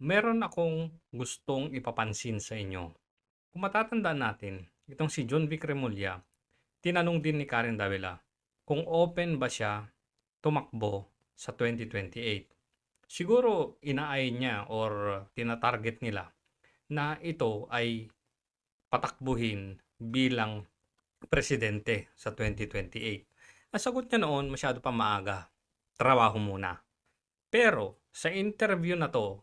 Meron akong gustong ipapansin sa inyo. Kung matatandaan natin, itong si John Vic Remulla, tinanong din ni Karen Davila kung open ba siya tumakbo sa 2028. Siguro inaay niya or tinatarget nila na ito ay patakbuhin bilang presidente sa 2028. Ang sagot niya noon, masyado pa maaga. Trabaho muna. Pero sa interview na to,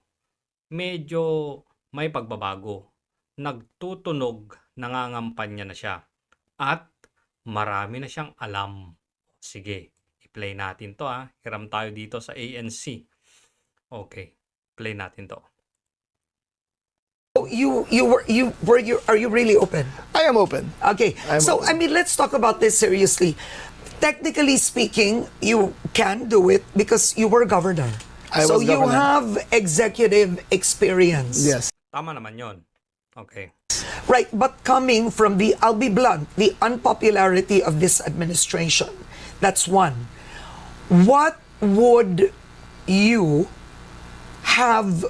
medyo may pagbabago. Nagtutunog, nangangampanya na siya. At marami na siyang alam. Sige, i-play natin to ha. Hiram tayo dito sa ANC. Okay, play natin to. Are you really open? I am open. Okay. I'm I mean, let's talk about this seriously. Technically speaking, you can do it because you were governor. I So was you governor. have executive experience. Yes. Tama naman yon. Okay. Right, but coming from I'll be blunt, the unpopularity of this administration, that's one. What would you have,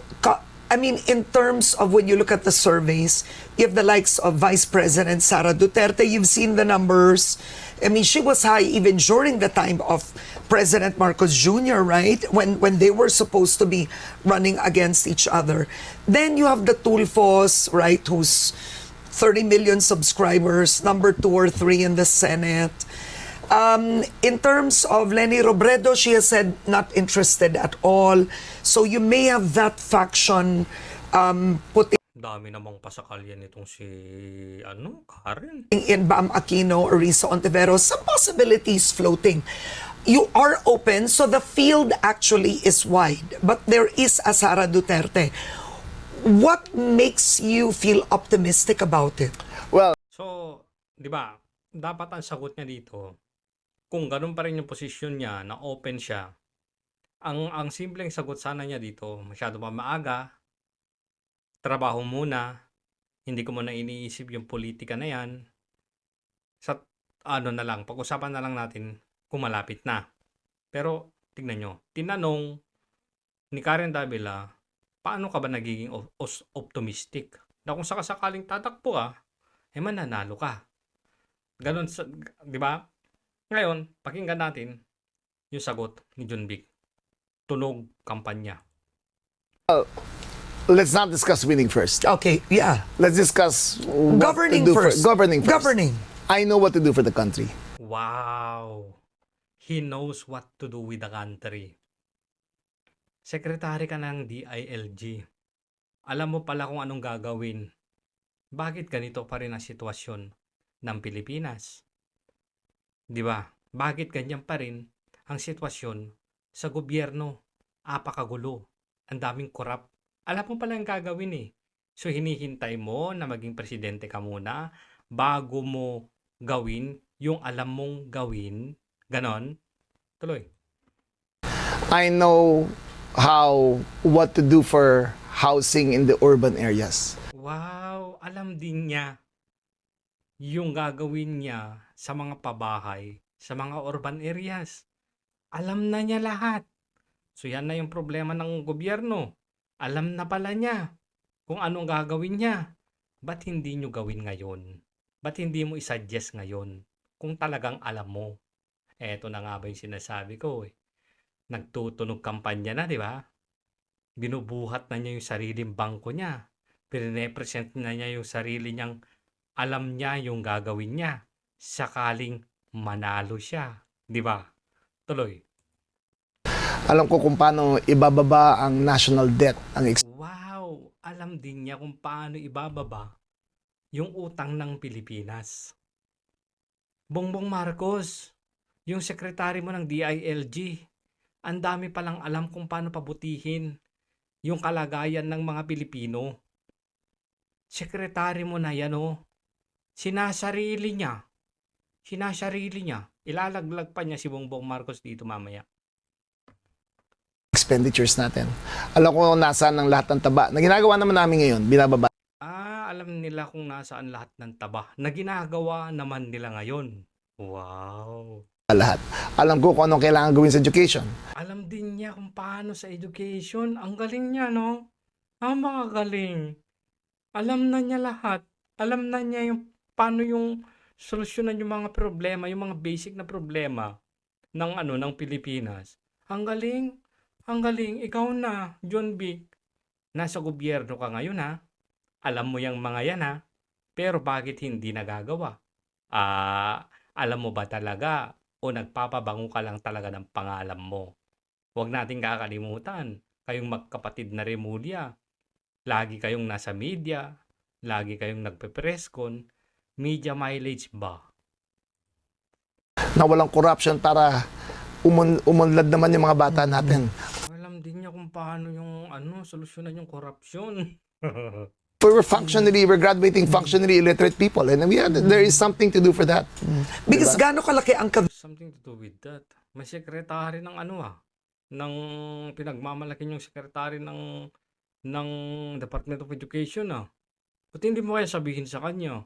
I mean, in terms of when you look at the surveys, you have the likes of Vice President Sara Duterte, you've seen the numbers. I mean, she was high even during the time of President Marcos Jr., right? When they were supposed to be running against each other. Then you have the Tulfos, right, who's 30 million subscribers, number 2 or 3 in the Senate. In terms of Leni Robredo, she has said not interested at all. So you may have that faction putting Dami namang pasakalyan nitong si Karen. in Bam Aquino or Risa Ontiveros, some possibilities floating. You are open, so the field actually is wide. But there is a Sara Duterte. What makes you feel optimistic about it? Well, So, 'di ba? Dapat ang sagot niya dito, kung ganun pa rin yung posisyon niya na open siya, ang simpleng sagot sana niya dito, masyado pa maaga, trabaho muna, hindi ko muna iniisip yung politika na yan. Sa ano na lang, pag-usapan na lang natin kung malapit na. Pero tignan nyo, tinanong ni Karen Davila, paano ka ba nagiging optimistic? Na kung sakasakaling tatakbo ka, mananalo ka. Ganon, di ba? Ngayon, pakinggan natin yung sagot ni John Vic. Tunog kampanya. let's not discuss winning first. Okay, yeah. Let's discuss what Governing to do first. governing first. Governing. I know what to do for the country. Wow! He knows what to do with the country. Sekretary ka ng DILG. Alam mo pala kung anong gagawin. Bakit ganito pa rin ang sitwasyon ng Pilipinas? Di ba? Bakit ganyan pa rin ang sitwasyon sa gobyerno? Apakagulo. Ang daming korap. Alam mo pala ang gagawin eh. So hinihintay mo na maging presidente ka muna bago mo gawin yung alam mong gawin. Ganon. Tuloy. I know what to do for housing in the urban areas. Wow! Alam din niya yung gagawin niya sa mga pabahay, sa mga urban areas. Alam na niya lahat. So yan na yung problema ng gobyerno. Alam na pala niya kung anong gagawin niya. Ba't hindi nyo gawin ngayon? Ba't hindi mo isuggest ngayon kung talagang alam mo? Eto na nga ba yung sinasabi ko eh. Nagtutunog kampanya na, di ba? Binubuhat na niya yung sariling bangko niya. Pinirepresent na niya yung sarili niyang alam niya yung gagawin niya. Sakaling manalo siya. Di ba? Tuloy. Alam ko kung paano ibababa ang national debt. Wow! Alam din niya kung paano ibababa yung utang ng Pilipinas. Bongbong Marcos, yung sekretary mo ng DILG, ang dami palang alam kung paano pabutihin yung kalagayan ng mga Pilipino. Sekretary mo na yan oh. Sinasarili niya. Ilalaglag pa niya si Bongbong Marcos dito mamaya. Expenditures natin. Alam ko nasaan ang lahat ng taba. Na ginagawa naman namin ngayon, binababa Alam nila kung nasaan lahat ng taba na ginagawa naman nila ngayon. Wow! lahat. Alam ko kung anong kailangan gawin sa education. Alam din niya kung paano sa education. Ang galing niya, no? Makagaling. Alam na niya lahat. Alam na niya yung paano yung solusyonan yung mga problema, yung mga basic na problema ng ng Pilipinas. Ang galing. Ang galing. Ikaw na, John Vic. Nasa gobyerno ka ngayon ha. Alam mo yung mga yan ha. Pero bakit hindi nagagawa? Alam mo ba talaga o nagpapabango ka lang talaga ng pangalan mo? Huwag nating kakalimutan. Kayong magkapatid na Remulla. Lagi kayong nasa media. Lagi kayong nagpe-presscon. Media mileage ba? Na walang corruption para umunlad naman yung mga bata natin. Alam din niya kung paano yung solusyonan yung korupsyon. We're graduating functionally illiterate people, and there is something to do for that. Because gaano kalaki ang Something to do with that. May sekretary ng ng pinagmamalaki yung sekretary ng Department of Education Ba't hindi mo kaya sabihin sa kanya?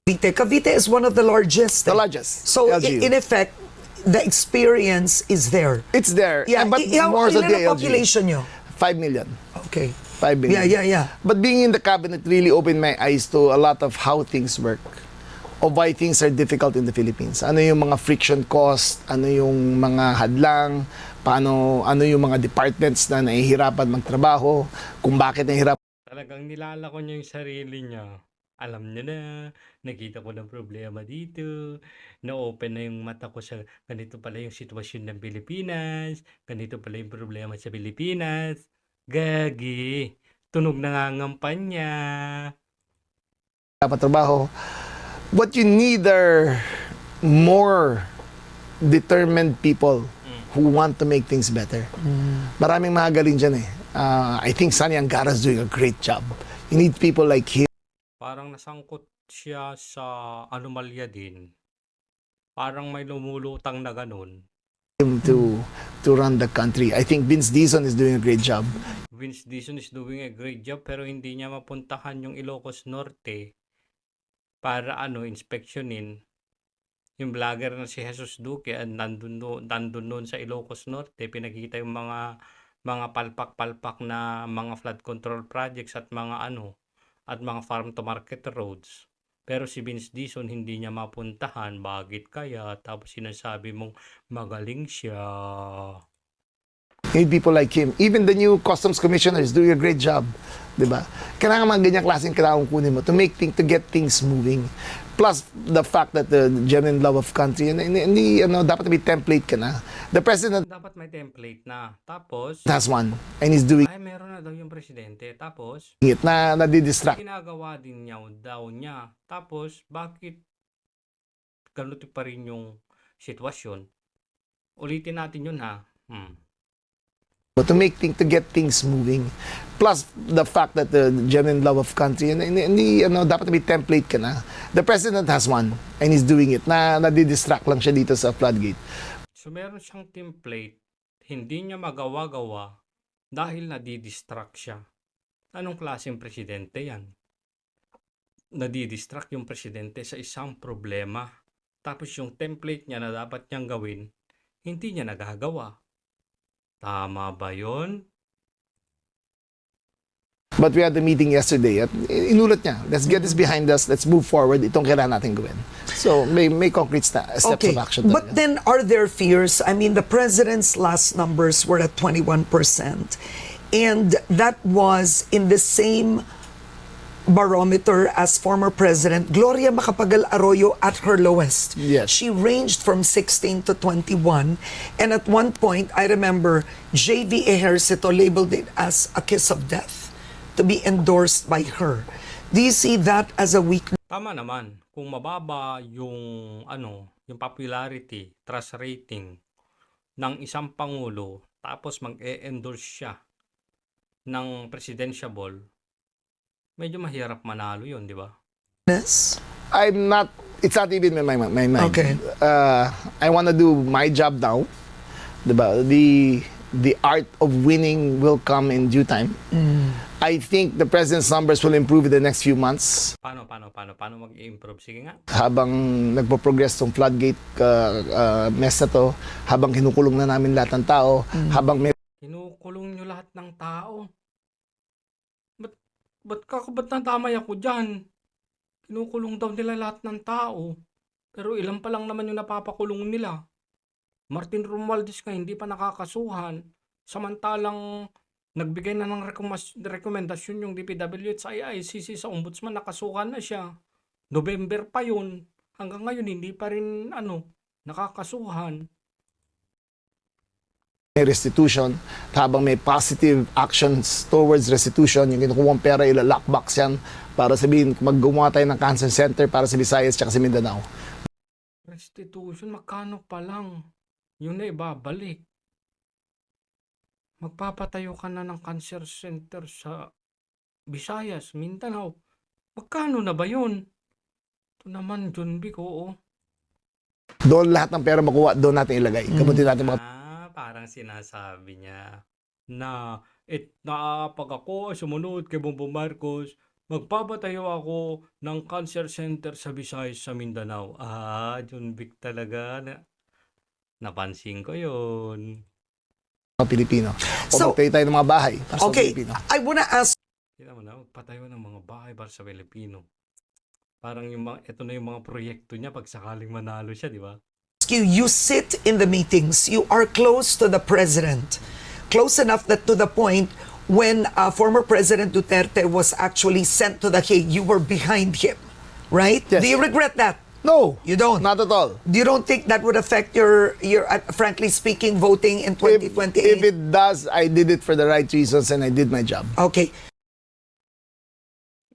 Cavite. Cavite is one of the largest. The largest. So, LGU. in effect, the experience is there. It's there. Yeah, but more so ilan the ang LGU. population nyo? 5 million. Okay. 5 million. Yeah. But being in the cabinet really opened my eyes to a lot of how things work, of why things are difficult in the Philippines. Ano yung mga friction cost, ano yung mga hadlang, ano yung mga departments na nahihirapan magtrabaho, kung bakit nahihirapan. Talagang nilalako niya yung sarili niya. Alam niya na, nakita ko ng problema dito, na-open na yung mata ko sa ganito pala yung sitwasyon ng Pilipinas, ganito pala yung problema sa Pilipinas. Gagi, tunog na nga ang ngampanya. Trabaho. What you need are more determined people who want to make things better. Maraming magaling dyan eh. I think Sani Angara is doing a great job. You need people like him Parang nasangkot siya sa anomalya din. Parang may lumulutang na ganun. to run the country. I think Vince Dizon is doing a great job. Vince Dizon is doing a great job pero hindi niya mapuntahan yung Ilocos Norte para inspeksyonin. Yung vlogger na si Jesus Duque nandun noon sa Ilocos Norte, pinakita yung mga palpak-palpak na mga flood control projects at mga at mga farm to market roads. Pero si Vince Dizon hindi niya mapuntahan. Bakit kaya? Tapos sinasabi mong magaling siya. You need people like him. Even the new customs commissioner is doing a great job. Diba? Kailangan mga ganyang klaseng kailangan kunin mo to get things moving. Plus, the fact that the genuine love of country, hindi, dapat may template ka na. The president Dapat may template na. Tapos, has one, and he's doing ay meron na daw yung presidente. Tapos, it na nadidistract. ginagawa din daw niya. Tapos, bakit ganito pa rin yung sitwasyon? Ulitin natin yun ha. To get things moving. Plus, the fact that the genuine love of country, hindi, dapat may template ka na. The president has one, and he's doing it. Nadidistract lang siya dito sa floodgate. So, meron siyang template. Hindi niya magawa-gawa dahil nadidistract siya. Anong klaseng presidente yan? Nadidistract yung presidente sa isang problema. Tapos yung template niya na dapat niyang gawin, hindi niya nagagawa. Tama ba yun? But we had the meeting yesterday at inulat niya, let's get this behind us, let's move forward, itong kailangan natin gawin. So, may concrete steps Okay, of action. but then are there fears? I mean, the president's last numbers were at 21%. And that was in the same barometer as former President Gloria Macapagal Arroyo at her lowest. Yes. She ranged from 16 to 21. And at one point, I remember J.V. Ejercito labeled it as a kiss of death to be endorsed by her. Do you see that as a weakness? Tama naman. Kung mababa yung yung popularity, trust rating ng isang pangulo, tapos mag-e-endorse siya ng presidentiable, medyo mahirap manalo yun, di ba? It's not even in my mind. Okay. I want to do my job now. Diba? The art of winning will come in due time. I think the president's numbers will improve in the next few months. Paano mag-i-improve? Sige nga. Habang nagpo-progress tong floodgate mess na to, habang kinukulong na namin lahat ng tao, habang may Kinukulong nyo lahat ng tao. ba't nadamay ako dyan? Kinukulong daw nila lahat ng tao. Pero ilan pa lang naman yung napapakulong nila. Martin Romualdez nga hindi pa nakakasuhan. Samantalang nagbigay na ng rekomendasyon yung DPWH sa ICC sa ombudsman, nakasuhan na siya. November pa yun. Hanggang ngayon hindi pa rin nakakasuhan. May restitution, at habang may positive actions towards restitution, yung kinukuha pera, ilalockbox yan para sabihin, maggumawa tayo ng cancer center para sa Visayas at sa Mindanao. Restitution, magkano pa lang? Yun na ibabalik. Magpapatayo ka na ng cancer center sa Visayas, Mindanao. Magkano na ba yun? Ito naman, John Vic, oo. Doon lahat ng pera makuha, doon natin ilagay. Kamutin natin mga Parang sinasabi niya na pag ako sumunod kay Bongbong Marcos, magpapatayo ako ng cancer center sa Visayas sa Mindanao. John Vic talaga. Napansin ko yun. Pilipino. O So, magtayo tayo ng mga bahay para sa Okay, Pilipino. I wanna ask Tignan mo na, magpatayo ng mga bahay para sa Pilipino. Parang ito na yung mga proyekto niya pag sakaling manalo siya, di ba? you, you sit in the meetings, you are close to the president, close enough that to the point when former President Duterte was actually sent to the Hague, you were behind him, right? Yes. Do you regret that? No, You don't? not at all. You don't think that would affect your frankly speaking, voting in If 2028? it does, I did it for the right reasons and I did my job. Okay.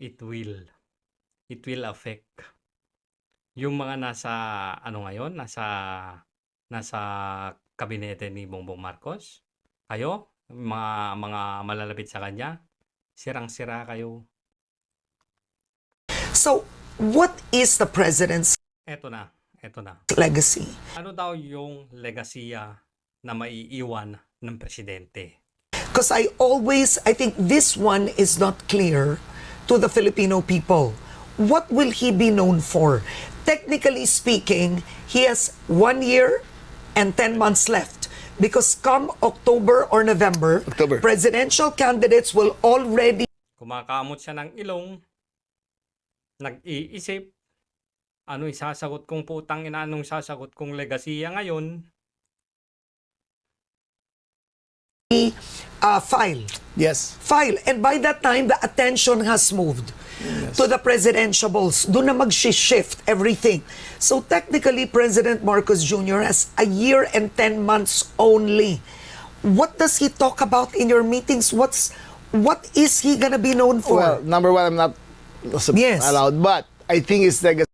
It will. It will affect. Yung mga ngayon, nasa kabinete ni Bongbong Marcos, kayo, mga malalapit sa kanya, sirang-sira kayo. So, what is the president's Eto na. legacy? Ano daw yung legasiya na maiiwan ng presidente? Because I think this one is not clear to the Filipino people. What will he be known for? Technically speaking, he has 1 year and 10 months left. Because come October or November, presidential candidates will already Kumakamot siya ng ilong, nag-iisip, isasagot kong putang ina, anong sasagot kong legasiya ngayon? file. And by that time, the attention has moved to the presidentiables. Doon na mag-shift everything. So technically, President Marcos Jr. has 1 year and 10 months only. What does he talk about in your meetings? What is he gonna be known for? Well, number one, I'm not Yes. allowed, but I think his legacy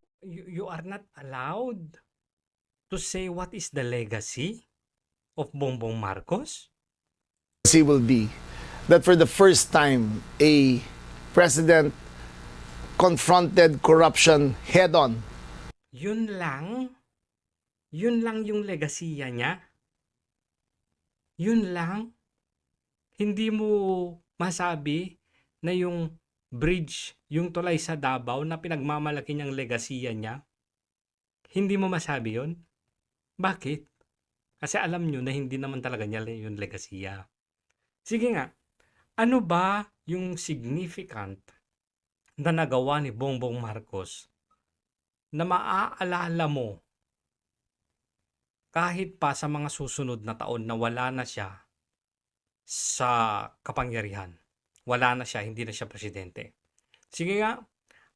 You are not allowed to say what is the legacy of Bongbong Marcos? will be that for the first time, a president confronted corruption head-on. Yun lang? Yun lang yung legasiya niya? Yun lang? Hindi mo masabi na yung bridge, yung tulay sa Davao na pinagmamalaki niyang legasiya niya? Hindi mo masabi yun? Bakit? Kasi alam nyo na hindi naman talaga niya yung legasiya. Sige nga, ano ba yung significant na nagawa ni Bongbong Marcos na maaalala mo kahit pa sa mga susunod na taon na wala na siya sa kapangyarihan? Wala na siya, hindi na siya presidente. Sige nga,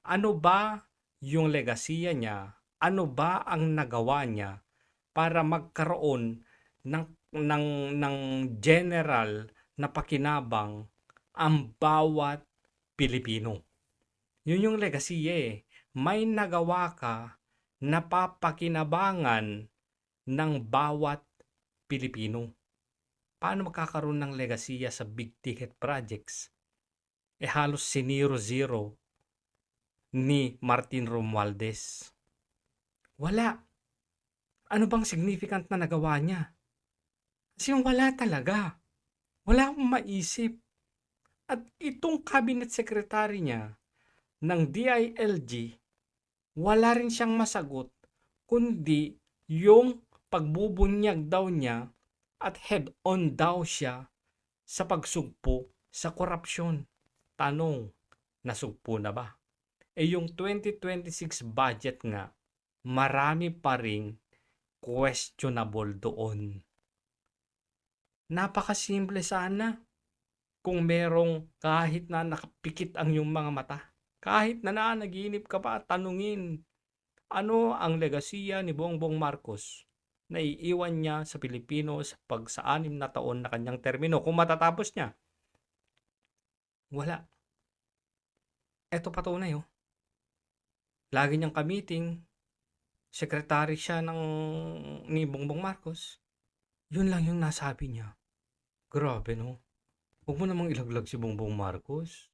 ano ba yung legasiya niya? Ano ba ang nagawa niya para magkaroon ng general na pakinabang ang bawat Pilipino? Yun yung legasiya eh. May nagawa ka na papakinabangan ng bawat Pilipino. Paano magkakaroon ng legasiya sa big ticket projects? Halos siniro-zero ni Martin Romualdez. Wala. Ano bang significant na nagawa niya? Kasi yung wala talaga. Wala akong maisip. At itong cabinet secretary niya ng DILG, wala rin siyang masagot kundi yung pagbubunyag daw niya at head-on daw siya sa pagsugpo sa korupsyon. Tanong, Nasugpo na ba? Yung 2026 budget nga, marami pa ring questionable doon. Napakasimple sana kung merong kahit na nakapikit ang iyong mga mata. Kahit na naginip ka pa, tanungin, ano ang legasiya ni Bongbong Marcos na iiwan niya sa Pilipino sa pagsa-6 na taon na kanyang termino kung matatapos niya? Wala. Eto patunay oh. Lagi niyang ka-meeting, sekretary siya ni Bongbong Marcos. Yun lang yung nasabi niya. Grabe no. Huwag mo namang ilaglag si Bongbong Marcos.